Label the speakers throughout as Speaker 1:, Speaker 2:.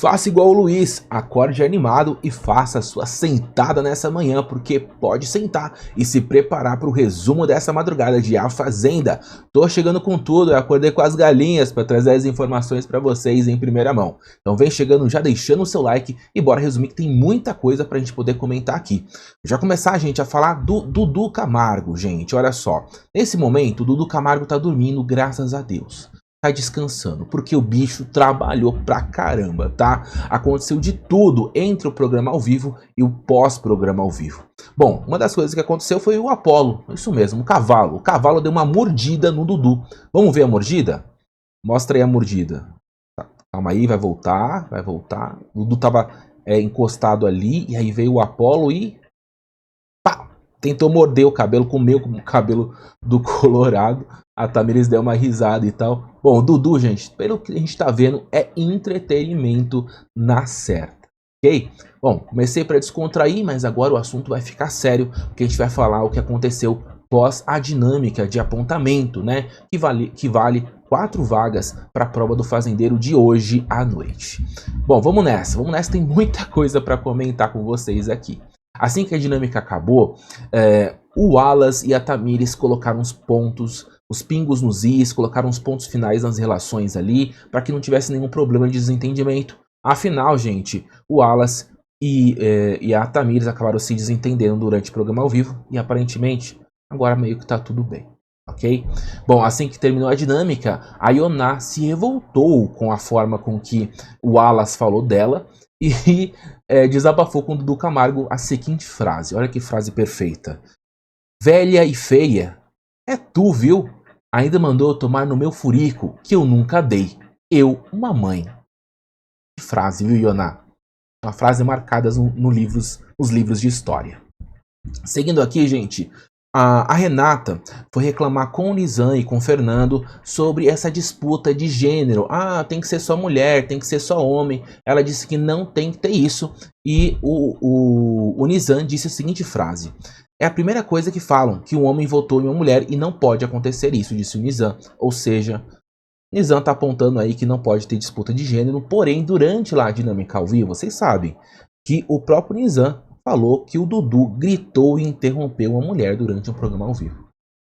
Speaker 1: Faça igual o Luiz, acorde animado e faça a sua sentada nessa manhã, porque pode sentar e se preparar para o resumo dessa madrugada de A Fazenda. Tô chegando com tudo, eu acordei com as galinhas para trazer as informações para vocês em primeira mão. Então vem chegando já deixando o seu like e bora resumir que tem muita coisa para a gente poder comentar aqui. Já começar, gente, a falar do Dudu Camargo, gente, olha só. Nesse momento, o Dudu Camargo tá dormindo, graças a Deus. Tá descansando, porque o bicho trabalhou pra caramba, tá? Aconteceu de tudo entre o programa ao vivo e o pós-programa ao vivo. Bom, uma das coisas que aconteceu foi o Apolo, isso mesmo, o cavalo. O cavalo deu uma mordida no Dudu. Vamos ver a mordida? Mostra aí a mordida. Tá, calma aí, vai voltar, vai voltar. O Dudu tava encostado ali, e aí veio o Apolo e... pá! Tentou morder o cabelo, comeu o cabelo do Colorado. A Tamires deu uma risada e tal. Bom, o Dudu, gente, pelo que a gente tá vendo, é entretenimento na certa, ok? Bom, comecei para descontrair, mas agora o assunto vai ficar sério, porque a gente vai falar o que aconteceu pós a dinâmica de apontamento, né? Que vale 4 vagas para a prova do fazendeiro de hoje à noite. Bom, vamos nessa, tem muita coisa para comentar com vocês aqui. Assim que a dinâmica acabou, o Wallace e a Tamires colocaram os pingos nos is, colocaram os pontos finais nas relações ali, para que não tivesse nenhum problema de desentendimento. Afinal, gente, o Wallace e a Tamires acabaram se desentendendo durante o programa ao vivo, e aparentemente, agora meio que tá tudo bem, ok? Bom, assim que terminou a dinâmica, a Ioná se revoltou com a forma com que o Wallace falou dela, e desabafou com o Dudu Camargo a seguinte frase, olha que frase perfeita. Velha e feia, é tu, viu? Ainda mandou tomar no meu furico, que eu nunca dei. Eu, uma mãe. Que frase, viu, Ioná? Uma frase marcada nos livros de história. Seguindo aqui, gente, a Renata foi reclamar com o Nizam e com o Fernando sobre essa disputa de gênero. Ah, tem que ser só mulher, tem que ser só homem. Ela disse que não tem que ter isso. E o Nizam disse a seguinte frase. É a primeira coisa que falam, que um homem votou em uma mulher e não pode acontecer isso, disse o Nizam. Ou seja, Nizam está apontando aí que não pode ter disputa de gênero, porém, durante lá a dinâmica ao vivo, vocês sabem que o próprio Nizam falou que o Dudu gritou e interrompeu uma mulher durante um programa ao vivo.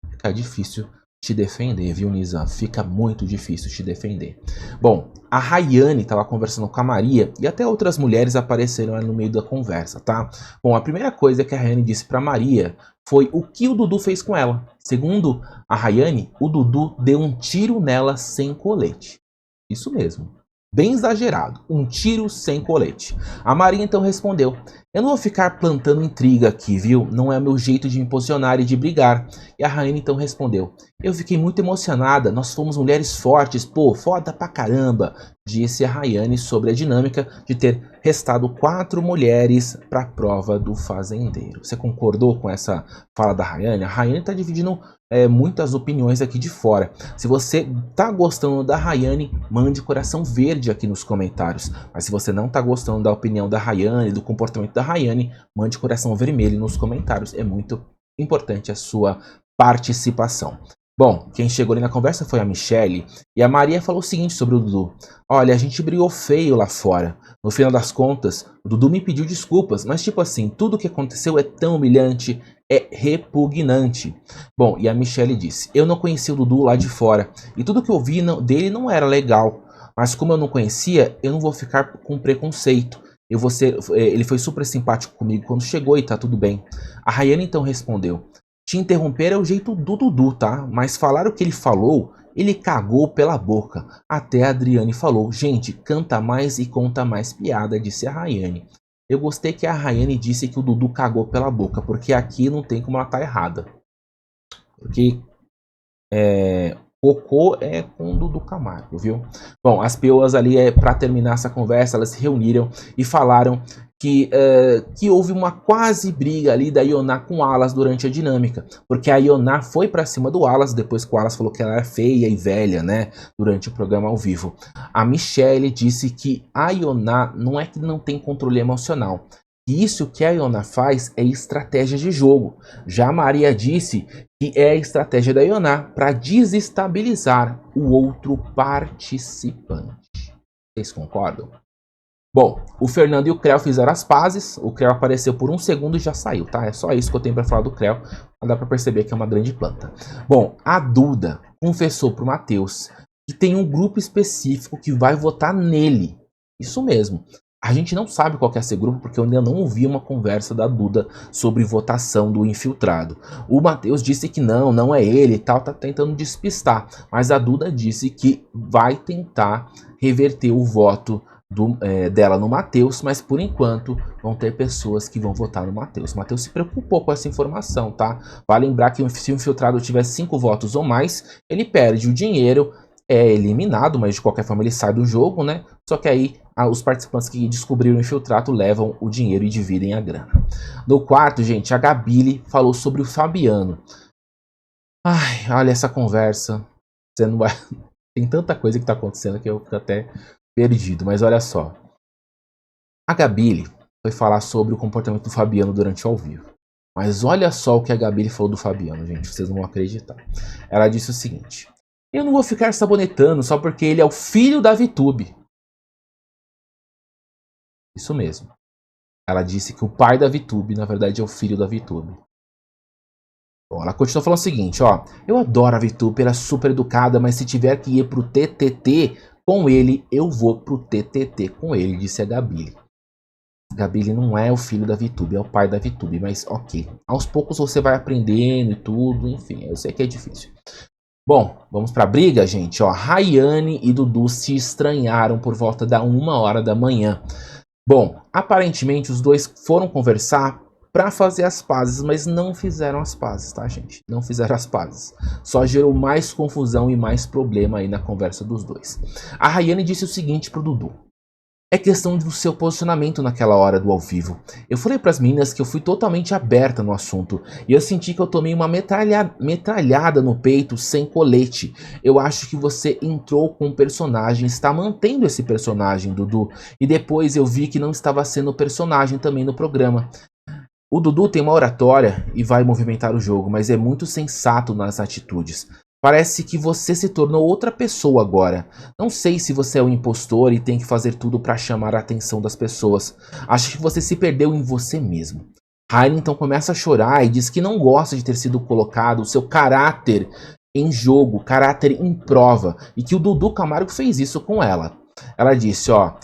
Speaker 1: Fica difícil te defender, viu, Nizam? Fica muito difícil te defender. Bom, a Rayane estava conversando com a Maria e até outras mulheres apareceram ali no meio da conversa, tá? Bom, a primeira coisa que a Rayane disse para Maria foi o que o Dudu fez com ela. Segundo a Rayane, o Dudu deu um tiro nela sem colete. Isso mesmo. Bem exagerado, um tiro sem colete. A Maria então respondeu, eu não vou ficar plantando intriga aqui, viu? Não é meu jeito de me posicionar e de brigar. E a Rayane então respondeu, eu fiquei muito emocionada, nós fomos mulheres fortes, pô, foda pra caramba, disse a Rayane sobre a dinâmica de ter restado 4 mulheres para a prova do fazendeiro. Você concordou com essa fala da Rayane? A Rayane está dividindo muitas opiniões aqui de fora. Se você tá gostando da Rayane, mande coração verde aqui nos comentários. Mas se você não tá gostando da opinião da Rayane, do comportamento da Rayane, mande coração vermelho nos comentários. É muito importante a sua participação. Bom, quem chegou ali na conversa foi a Michelle, e a Maria falou o seguinte sobre o Dudu. Olha, a gente brigou feio lá fora. No final das contas, o Dudu me pediu desculpas, mas tipo assim, tudo que aconteceu é tão humilhante, é repugnante. Bom, e a Michelle disse, eu não conhecia o Dudu lá de fora, e tudo que eu vi dele não era legal. Mas como eu não conhecia, eu não vou ficar com preconceito. Ele foi super simpático comigo quando chegou e tá tudo bem. A Rayane então respondeu, te interromper é o jeito do Dudu, tá? Mas falar o que ele falou, ele cagou pela boca. Até a Adriane falou, gente, canta mais e conta mais piada, disse a Rayane. Eu gostei que a Rayane disse que o Dudu cagou pela boca, porque aqui não tem como ela tá errada. Porque cocô é com o Dudu Camargo, viu? Bom, as peoas ali, para terminar essa conversa, elas se reuniram e falaram que houve uma quase briga ali da Ioná com o Wallace durante a dinâmica, porque a Ioná foi pra cima do Wallace depois que o Wallace falou que ela era feia e velha, né, durante o programa ao vivo. A Michelle disse que a Ioná não é que não tem controle emocional, que isso que a Ioná faz é estratégia de jogo. Já a Maria disse que é a estratégia da Ioná para desestabilizar o outro participante. Vocês concordam? Bom, o Fernando e o Creu fizeram as pazes, o Creu apareceu por um segundo e já saiu, tá? É só isso que eu tenho pra falar do Creu, dá pra perceber que é uma grande planta. Bom, a Duda confessou pro Matheus que tem um grupo específico que vai votar nele. Isso mesmo. A gente não sabe qual que é esse grupo, porque eu ainda não ouvi uma conversa da Duda sobre votação do infiltrado. O Matheus disse que não é ele e tal, tá tentando despistar. Mas a Duda disse que vai tentar reverter o voto dela no Matheus, mas por enquanto vão ter pessoas que vão votar no Matheus. O Matheus se preocupou com essa informação, tá? Vale lembrar que se o infiltrado tiver 5 votos ou mais, ele perde o dinheiro, é eliminado, mas de qualquer forma ele sai do jogo, né? Só que aí os participantes que descobriram o infiltrado levam o dinheiro e dividem a grana. No quarto, gente, a Gabile falou sobre o Fabiano. Ai, olha essa conversa. Você não vai... Tem tanta coisa que tá acontecendo que eu fico até perdido, mas olha só. A Gabile foi falar sobre o comportamento do Fabiano durante o ao vivo. Mas olha só o que a Gabile falou do Fabiano, gente, vocês não vão acreditar. Ela disse o seguinte: eu não vou ficar sabonetando só porque ele é o filho da VTube. Isso mesmo. Ela disse que o pai da VTube, na verdade, é o filho da VTube. Bom, ela continuou falando o seguinte, ó. Eu adoro a VTube, ela é super educada, mas se tiver que ir pro TTT com ele, eu vou pro TTT com ele, disse a Gabile. Gabile não é o filho da VTube, é o pai da VTube, mas ok. Aos poucos você vai aprendendo e tudo, enfim, eu sei que é difícil. Bom, vamos pra briga, gente, ó. Rayane e Dudu se estranharam por volta da 1h da manhã. Bom, aparentemente os dois foram conversar pra fazer as pazes, mas não fizeram as pazes, tá, gente? Não fizeram as pazes. Só gerou mais confusão e mais problema aí na conversa dos dois. A Rayane disse o seguinte pro Dudu: é questão do seu posicionamento naquela hora do ao vivo. Eu falei pras meninas que eu fui totalmente aberta no assunto e eu senti que eu tomei uma metralhada no peito sem colete. Eu acho que você entrou com um personagem, está mantendo esse personagem, Dudu. E depois eu vi que não estava sendo personagem também no programa. O Dudu tem uma oratória e vai movimentar o jogo, mas é muito sensato nas atitudes. Parece que você se tornou outra pessoa agora. Não sei se você é um impostor e tem que fazer tudo para chamar a atenção das pessoas. Acho que você se perdeu em você mesmo. Raine então começa a chorar e diz que não gosta de ter sido colocado o seu caráter em jogo, caráter em prova, e que o Dudu Camargo fez isso com ela. Ela disse, ó,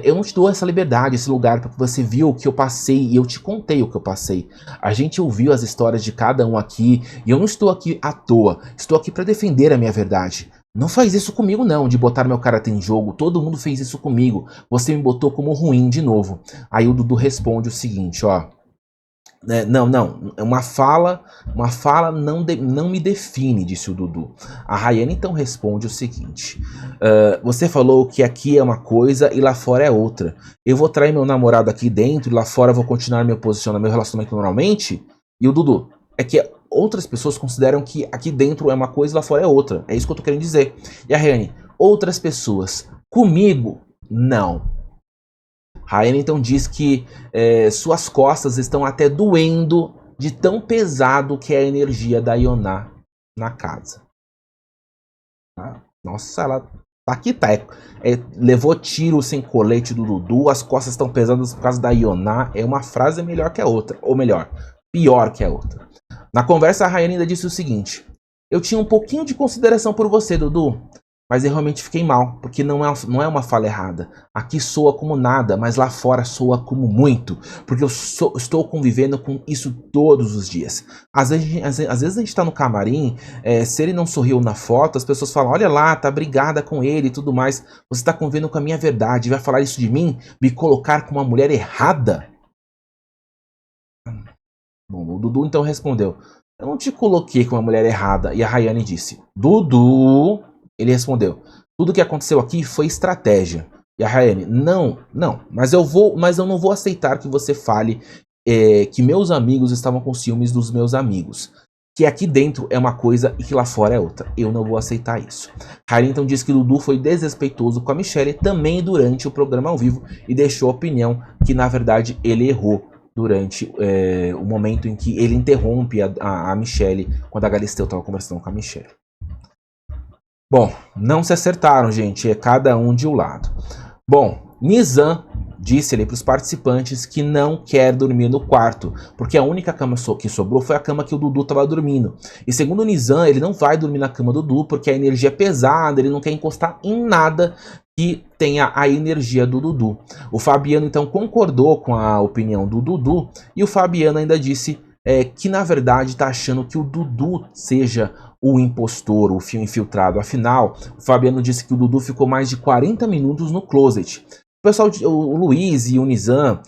Speaker 1: eu não te dou essa liberdade, esse lugar, porque você viu o que eu passei e eu te contei o que eu passei. A gente ouviu as histórias de cada um aqui e eu não estou aqui à toa, estou aqui para defender a minha verdade. Não faz isso comigo não, de botar meu caráter em jogo, todo mundo fez isso comigo, você me botou como ruim de novo. Aí o Dudu responde o seguinte, ó. Não, uma fala não me define, disse o Dudu. A Rayane então responde o seguinte: você falou que aqui é uma coisa e lá fora é outra. Eu vou trair meu namorado aqui dentro e lá fora vou continuar meu posicionamento, meu relacionamento normalmente? E o Dudu, é que outras pessoas consideram que aqui dentro é uma coisa e lá fora é outra. É isso que eu tô querendo dizer. E a Rayane, outras pessoas, comigo, não. Rayane então diz que suas costas estão até doendo de tão pesado que é a energia da Ioná na casa. Nossa, ela tá aqui, tá. Levou tiro sem colete do Dudu, as costas estão pesadas por causa da Ioná. É uma frase melhor que a outra, ou melhor, pior que a outra. Na conversa, a Rayane ainda disse o seguinte: eu tinha um pouquinho de consideração por você, Dudu, mas eu realmente fiquei mal, porque não é uma fala errada. Aqui soa como nada, mas lá fora soa como muito, porque eu estou convivendo com isso todos os dias. Às vezes a gente tá no camarim, se ele não sorriu na foto, as pessoas falam, olha lá, tá brigada com ele e tudo mais. Você tá convivendo com a minha verdade, vai falar isso de mim? Me colocar como uma mulher errada? Bom, o Dudu então respondeu, eu não te coloquei como uma mulher errada. E a Rayane disse, Dudu... Ele respondeu, tudo que aconteceu aqui foi estratégia. E a Rayane, não, mas eu não vou aceitar que você fale que meus amigos estavam com ciúmes dos meus amigos. Que aqui dentro é uma coisa e que lá fora é outra. Eu não vou aceitar isso. Rayane então disse que Dudu foi desrespeitoso com a Michelle também durante o programa ao vivo e deixou a opinião que na verdade ele errou durante o momento em que ele interrompe a Michelle quando a Galisteu estava conversando com a Michelle. Bom, não se acertaram, gente. É cada um de um lado. Bom, Nizam disse ali para os participantes que não quer dormir no quarto, porque a única cama que sobrou foi a cama que o Dudu estava dormindo. E segundo o Nizam, ele não vai dormir na cama do Dudu porque a energia é pesada, ele não quer encostar em nada que tenha a energia do Dudu. O Fabiano então concordou com a opinião do Dudu e o Fabiano ainda disse que na verdade está achando que o Dudu seja o impostor, o fio infiltrado. Afinal, o Fabiano disse que o Dudu ficou mais de 40 minutos no closet. O pessoal, o Luiz e o Nizam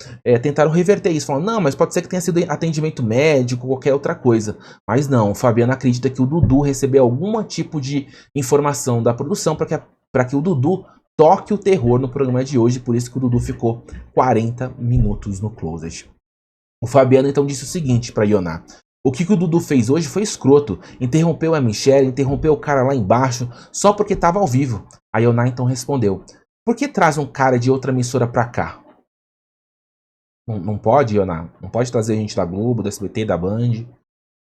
Speaker 1: tentaram reverter isso, falando, não, mas pode ser que tenha sido atendimento médico, qualquer outra coisa. Mas não, o Fabiano acredita que o Dudu recebeu algum tipo de informação da produção para que o Dudu toque o terror no programa de hoje, por isso que o Dudu ficou 40 minutos no closet. O Fabiano então disse o seguinte para Yoná: o que o Dudu fez hoje foi escroto, interrompeu a Michelle, interrompeu o cara lá embaixo, só porque estava ao vivo. A Yoná então respondeu: por que traz um cara de outra emissora pra cá? Não pode, Yoná? Não pode trazer gente da Globo, do SBT, da Band?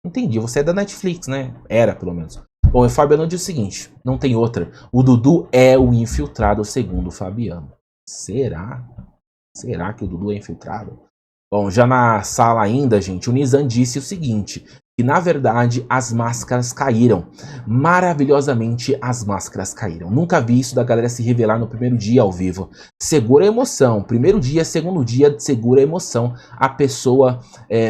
Speaker 1: Entendi, você é da Netflix, né? Era, pelo menos. Bom, o Fabiano diz o seguinte: não tem outra. O Dudu é o infiltrado, segundo o Fabiano. Será? Será que o Dudu é infiltrado? Bom, já na sala ainda, gente, o Nizam disse o seguinte, que na verdade as máscaras caíram. Maravilhosamente as máscaras caíram. Nunca vi isso da galera se revelar no primeiro dia ao vivo. Segura a emoção. Primeiro dia, segundo dia, segura a emoção. A pessoa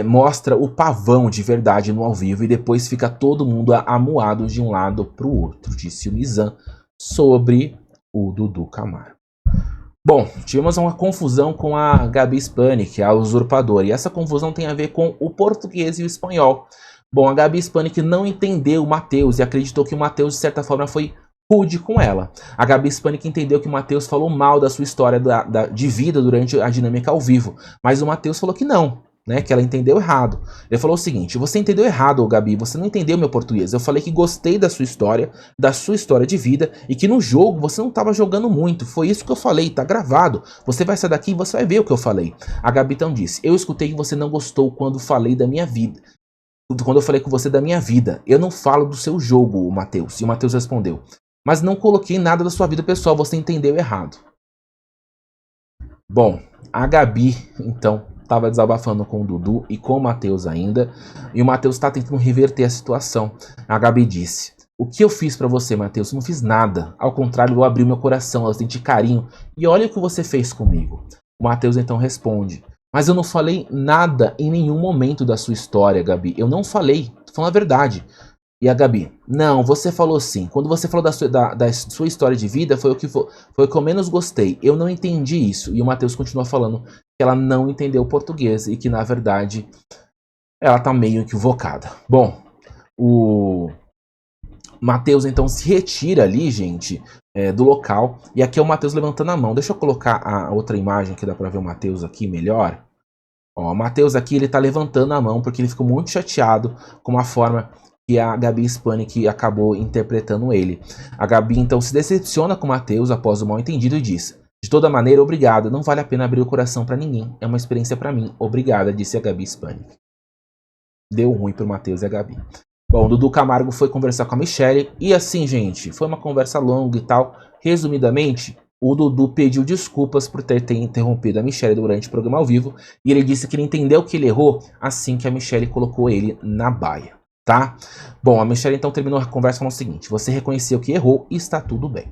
Speaker 1: mostra o pavão de verdade no ao vivo e depois fica todo mundo amuado de um lado para o outro, disse o Nizam sobre o Dudu Camargo. Bom, tivemos uma confusão com a Gabi Spanik, a usurpadora, e essa confusão tem a ver com o português e o espanhol. Bom, a Gabi Spanik não entendeu o Matheus e acreditou que o Matheus, de certa forma, foi rude com ela. A Gabi Spanik entendeu que o Matheus falou mal da sua história de vida durante a dinâmica ao vivo, mas o Matheus falou que não. Né, que ela entendeu errado. Ele falou o seguinte: você entendeu errado, Gabi, você não entendeu meu português. Eu falei que gostei da sua história de vida, e que no jogo você não estava jogando muito. Foi isso que eu falei, tá gravado. Você vai sair daqui e você vai ver o que eu falei. A Gabi então disse: eu escutei que você não gostou quando falei da minha vida. Quando eu falei com você da minha vida. Eu não falo do seu jogo, Matheus. E o Matheus respondeu: mas não coloquei nada da sua vida pessoal, você entendeu errado. Bom, a Gabi, então, estava desabafando com o Dudu e com o Matheus ainda, e o Matheus está tentando reverter a situação. A Gabi disse: o que eu fiz para você, Matheus? Não fiz nada. Ao contrário, eu abri meu coração, eu senti carinho, e olha o que você fez comigo. O Matheus então responde: mas eu não falei nada em nenhum momento da sua história, Gabi. Eu não falei, tô falando a verdade. E a Gabi: não, você falou sim. Quando você falou da sua história de vida, foi o que eu menos gostei. Eu não entendi isso. E o Matheus continua falando que ela não entendeu o português e que, na verdade, ela tá meio equivocada. Bom, o Matheus, então, se retira ali, gente, do local. E aqui é o Matheus levantando a mão. Deixa eu colocar a outra imagem que dá pra ver o Matheus aqui melhor. Ó, o Matheus aqui, ele tá levantando a mão porque ele ficou muito chateado com a forma que a Gabi Spanik acabou interpretando ele. A Gabi então se decepciona com o Matheus após o mal entendido e diz: de toda maneira, obrigado, não vale a pena abrir o coração pra ninguém, é uma experiência pra mim, obrigada, disse a Gabi Spanik. Deu ruim pro Matheus e a Gabi. Bom, o Dudu Camargo foi conversar com a Michelle e assim, gente, foi uma conversa longa e tal. Resumidamente, o Dudu pediu desculpas por ter interrompido a Michelle durante o programa ao vivo e ele disse que ele entendeu que ele errou assim que a Michelle colocou ele na baia. Tá? Bom, a Michelle então terminou a conversa falando o seguinte: você reconheceu que errou e está tudo bem.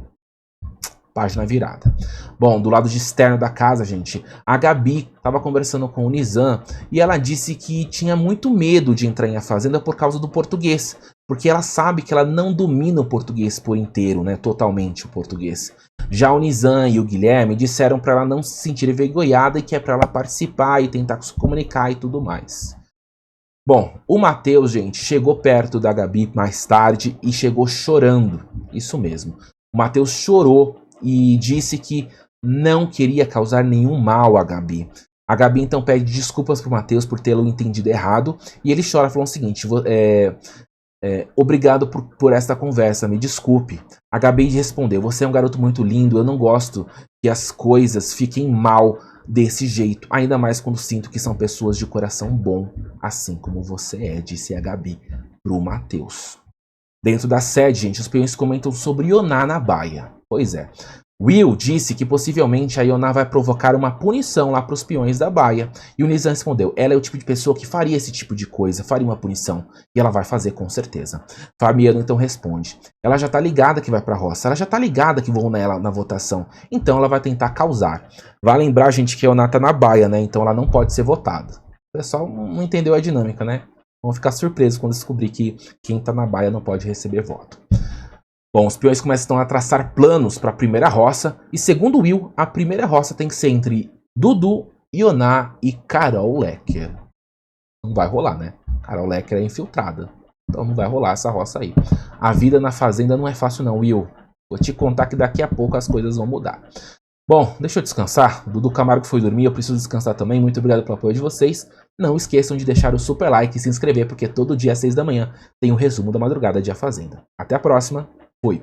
Speaker 1: Página virada. Bom, do lado de externo da casa, gente, a Gabi estava conversando com o Nizam e ela disse que tinha muito medo de entrar em A Fazenda por causa do português, porque ela sabe que ela não domina o português por inteiro, né, totalmente o português. Já o Nizam e o Guilherme disseram para ela não se sentir envergonhada e que é para ela participar e tentar se comunicar e tudo mais. Bom, o Matheus, gente, chegou perto da Gabi mais tarde e chegou chorando. Isso mesmo. O Matheus chorou e disse que não queria causar nenhum mal à Gabi. A Gabi então pede desculpas pro Matheus por tê-lo entendido errado. E ele chora falando o seguinte: obrigado por esta conversa, me desculpe. A Gabi respondeu: você é um garoto muito lindo, eu não gosto que as coisas fiquem mal desse jeito, ainda mais quando sinto que são pessoas de coração bom, assim como você é, disse a Gabi pro Matheus. Dentro da sede, gente, os peões comentam sobre Yoná na baia. Pois é, Will disse que possivelmente a Ioná vai provocar uma punição lá para os peões da baia. E o Nizam respondeu, ela é o tipo de pessoa que faria esse tipo de coisa, faria uma punição. E ela vai fazer com certeza. Fabiano então responde, ela já tá ligada que vai pra roça, ela já tá ligada que vão nela na votação. Então ela vai tentar causar. Vai lembrar, gente, que a Ioná tá na baia, né? Então ela não pode ser votada. O pessoal não entendeu a dinâmica, né? Vão ficar surpresos quando descobrir que quem tá na baia não pode receber voto. Bom, os peões começam a traçar planos para a primeira roça, e segundo Will, a primeira roça tem que ser entre Dudu, Ioná e Carol Lecker. Não vai rolar, né? Carol Lecker é infiltrada, então não vai rolar essa roça aí. A vida na fazenda não é fácil não, Will. Vou te contar que daqui a pouco as coisas vão mudar. Bom, deixa eu descansar. O Dudu Camargo foi dormir, eu preciso descansar também. Muito obrigado pelo apoio de vocês. Não esqueçam de deixar o super like e se inscrever, porque todo dia às 6 da manhã tem o resumo da madrugada de A Fazenda. Até a próxima. Fui.